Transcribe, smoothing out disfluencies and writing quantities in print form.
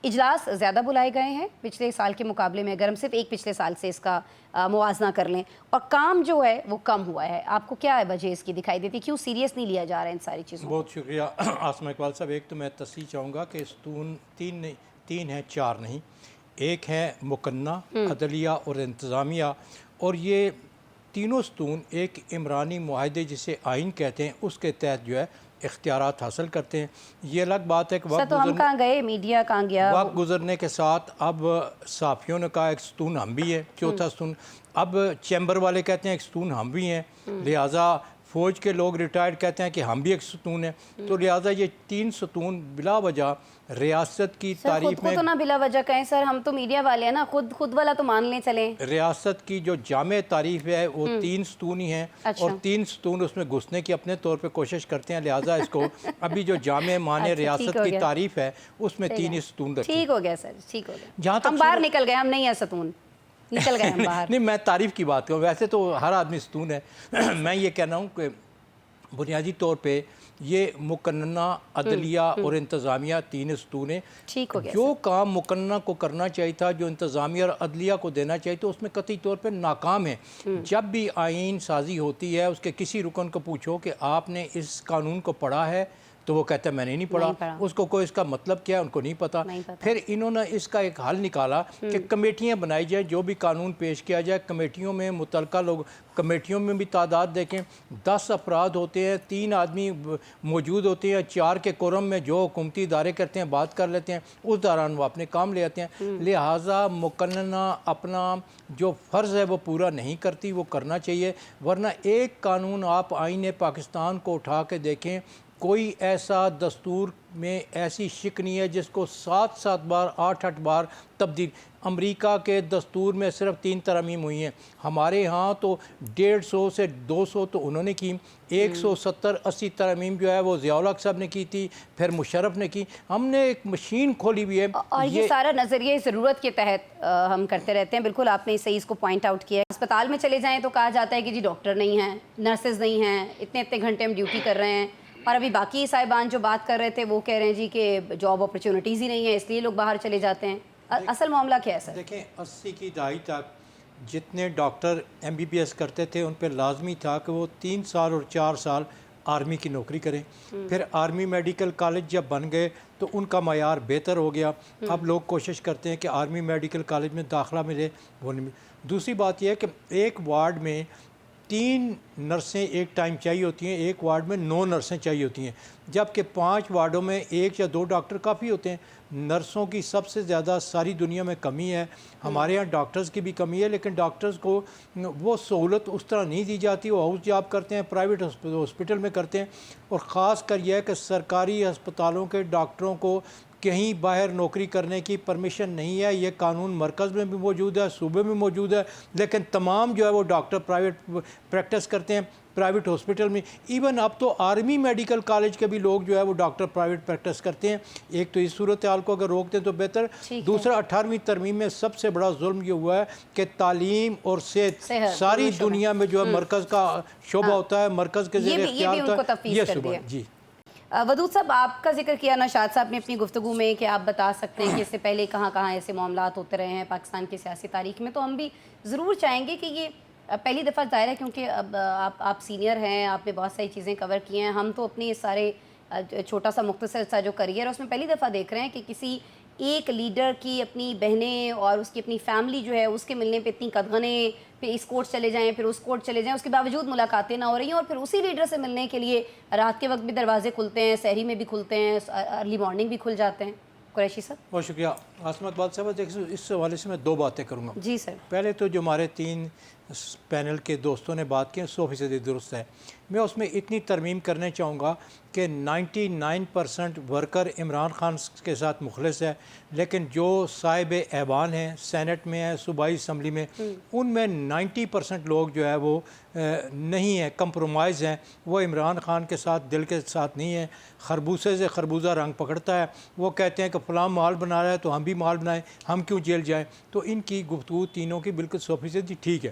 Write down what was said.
اجلاس زیادہ بلائے گئے ہیں پچھلے سال کے مقابلے میں، اگر ہم صرف ایک پچھلے سال سے اس کا موازنہ کر لیں، اور کام جو ہے وہ کم ہوا ہے، آپ کو کیا وجہ اس کی دکھائی دیتی؟ کیوں سیریس نہیں لیا جا رہا ہے ان ساری چیزوں کو؟ بہت شکریہ آسمہ اقبال صاحب. ایک تو میں تصحیح چاہوں گا کہ ستون تین ہیں، چار نہیں. ایک ہے مقننہ، عدلیہ اور انتظامیہ، اور یہ تینوں ستون ایک عمرانی معاہدے جسے آئین کہتے ہیں اس کے تحت جو ہے اختیارات حاصل کرتے ہیں. یہ الگ بات ہے کہ تو ہم کہاں گئے، میڈیا کہاں گیا؟ وقت گزرنے کے ساتھ اب صحافیوں نے کہا ایک ستون ہم بھی ہیں، چوتھا ستون. اب چیمبر والے کہتے ہیں ایک ستون ہم بھی ہیں، لہٰذا فوج کے لوگ ریٹائرڈ کہتے ہیں کہ ہم بھی ایک ستون ہیں. تو لہٰذا یہ تین ستون بلا وجہ ریاست کی تعریف میں، تو نہ بلا وجہ کہیں سر، ہم تو میڈیا والے ہیں نا، خود والا تو مان لیں چلیں. ریاست کی جو جامع تعریف ہے وہ تین ستون ہی ہیں، اور تین ستون اس میں گھسنے کی اپنے طور پہ کوشش کرتے ہیں. لہٰذا اس کو ابھی جو جامع معنی ریاست کی تعریف ہے اس میں تین ہی ستون رکھیں. ٹھیک ہو گیا سر، ٹھیک ہو گیا. جہاں ہم باہر نکل گئے، ہم نہیں ہیں ستون، نکل گئے ہم باہر. نہیں، میں تعریف کی بات کروں، ویسے تو ہر آدمی ستون ہے. میں یہ کہنا ہوں کہ بنیادی طور پہ یہ مقننہ، عدلیہ اور انتظامیہ تین ستون ہیں. جو کام مقننہ کو کرنا چاہیے تھا، جو انتظامیہ اور عدلیہ کو دینا چاہیے تو اس میں قطعی طور پہ ناکام ہے. جب بھی آئین سازی ہوتی ہے، اس کے کسی رکن کو پوچھو کہ آپ نے اس قانون کو پڑھا ہے تو وہ کہتا ہے میں نے نہیں پڑھا. اس کو کوئی اس کا مطلب کیا ہے ان کو نہیں پتا. پھر انہوں نے اس کا ایک حل نکالا کہ کمیٹیاں بنائی جائیں، جو بھی قانون پیش کیا جائے کمیٹیوں میں متعلقہ لوگ، کمیٹیوں میں بھی تعداد دیکھیں 10 افراد ہوتے ہیں، 3 آدمی موجود ہوتے ہیں، 4 کے کورم میں جو حکومتی ادارے کرتے ہیں بات کر لیتے ہیں، اس دوران وہ اپنے کام لے آتے ہیں. لہٰذا مقننہ اپنا جو فرض ہے وہ پورا نہیں کرتی، وہ کرنا چاہیے. ورنہ ایک قانون آپ آئین پاکستان کو اٹھا کے دیکھیں، کوئی ایسا دستور میں ایسی شک نہیں ہے جس کو 7 بار 8 بار تبدیل. امریکہ کے دستور میں صرف 3 ترامیم ہوئی ہیں، ہمارے ہاں تو 150 سے 200 تو انہوں نے کی. 170-80 ترامیم جو ہے وہ ضیاء الحق صاحب نے کی تھی، پھر مشرف نے کی. ہم نے ایک مشین کھولی ہوئی ہے، اور یہ سارا نظریہ ضرورت کے تحت ہم کرتے رہتے ہیں. بالکل آپ نے صحیح اس کو پوائنٹ آؤٹ کیا ہے. اسپتال میں چلے جائیں تو کہا جاتا ہے کہ جی ڈاکٹر نہیں ہیں، نرسز نہیں ہیں، اتنے گھنٹے ہم ڈیوٹی کر رہے ہیں. اور ابھی باقی صاحبان جو بات کر رہے تھے وہ کہہ رہے ہیں جی کہ جاب اپرچونٹیز ہی نہیں ہیں، اس لیے لوگ باہر چلے جاتے ہیں. اصل معاملہ کیا ہے سر؟ دیکھیں 80 کی دہائی تک جتنے ڈاکٹر MBBS کرتے تھے ان پہ لازمی تھا کہ وہ 3 سال اور 4 سال آرمی کی نوکری کریں. پھر آرمی میڈیکل کالج جب بن گئے تو ان کا معیار بہتر ہو گیا. اب لوگ کوشش کرتے ہیں کہ آرمی میڈیکل کالج میں داخلہ ملے، وہ نہیں. دوسری بات یہ ہے کہ ایک وارڈ میں 3 نرسیں ایک ٹائم چاہیے ہوتی ہیں، ایک وارڈ میں 9 نرسیں چاہیے ہوتی ہیں، جبکہ 5 وارڈوں میں 1 یا 2 ڈاکٹر کافی ہوتے ہیں. نرسوں کی سب سے زیادہ ساری دنیا میں کمی ہے. ہمارے ہاں ڈاکٹرز کی بھی کمی ہے، لیکن ڈاکٹرز کو وہ سہولت اس طرح نہیں دی جاتی. وہ ہاؤس جاب کرتے ہیں، پرائیویٹ ہاسپٹل میں کرتے ہیں. اور خاص کر یہ ہے کہ سرکاری ہسپتالوں کے ڈاکٹروں کو کہیں باہر نوکری کرنے کی پرمیشن نہیں ہے. یہ قانون مرکز میں بھی موجود ہے، صوبے میں موجود ہے، لیکن تمام جو ہے وہ ڈاکٹر پرائیویٹ پریکٹس کرتے ہیں پرائیویٹ ہاسپٹل میں. ایون اب تو آرمی میڈیکل کالج کے بھی لوگ جو ہے وہ ڈاکٹر پرائیویٹ پریکٹس کرتے ہیں. ایک تو اس صورتحال کو اگر روک دیں تو بہتر. دوسرا 18ویں ترمیم میں سب سے بڑا ظلم یہ ہوا ہے کہ تعلیم اور صحت ساری دنیا میں جو ہے مرکز کا شعبہ ہوتا ہے، مرکز کے زیر اختیار ہوتا ہے. یہ شعبہ جی. ودود صاحب آپ کا ذکر کیا نشاط صاحب نے اپنی گفتگو میں کہ آپ بتا سکتے ہیں کہ اس سے پہلے کہاں کہاں ایسے معاملات ہوتے رہے ہیں پاکستان کی سیاسی تاریخ میں. تو ہم بھی ضرور چاہیں گے کہ یہ پہلی دفعہ ظاہر ہے کیونکہ اب آپ سینئر ہیں، آپ نے بہت ساری چیزیں کور کی ہیں. ہم تو اپنی سارے چھوٹا سا مختصر سا جو کریئر ہے اس میں پہلی دفعہ دیکھ رہے ہیں کہ کسی ایک لیڈر کی اپنی بہنیں اور اس کی اپنی فیملی جو ہے اس کے ملنے پہ اتنی قدغنیں، پھر اس کورٹ چلے جائیں، پھر اس کورٹ چلے جائیں، اس کے باوجود ملاقاتیں نہ ہو رہی ہیں. اور پھر اسی لیڈر سے ملنے کے لیے رات کے وقت بھی دروازے کھلتے ہیں، سحری میں بھی کھلتے ہیں، ارلی مارننگ بھی کھل جاتے ہیں. قریشی صاحب. بہت شکریہ آسمہ اقبال صاحب. اس حوالے سے میں 2 باتیں کروں گا. جی سر. پہلے تو جو ہمارے 3 پینل کے دوستوں نے بات کی 100% درست ہے. میں اس میں اتنی ترمیم کرنے چاہوں گا کہ 99% ورکر عمران خان کے ساتھ مخلص ہے، لیکن جو صاحب ایوان ہیں، سینٹ میں ہیں، صوبائی اسمبلی میں، ان میں 90% لوگ جو ہے وہ نہیں ہیں، کمپرومائز ہیں. وہ عمران خان کے ساتھ دل کے ساتھ نہیں ہیں. خربوزے سے خربوزہ رنگ پکڑتا ہے. وہ کہتے ہیں کہ فلاں مال بنا رہا ہے تو ہم بھی مال بنائیں، ہم کیوں جیل جائیں. تو ان کی گفتگو تینوں کی بالکل 100% ٹھیک ہے.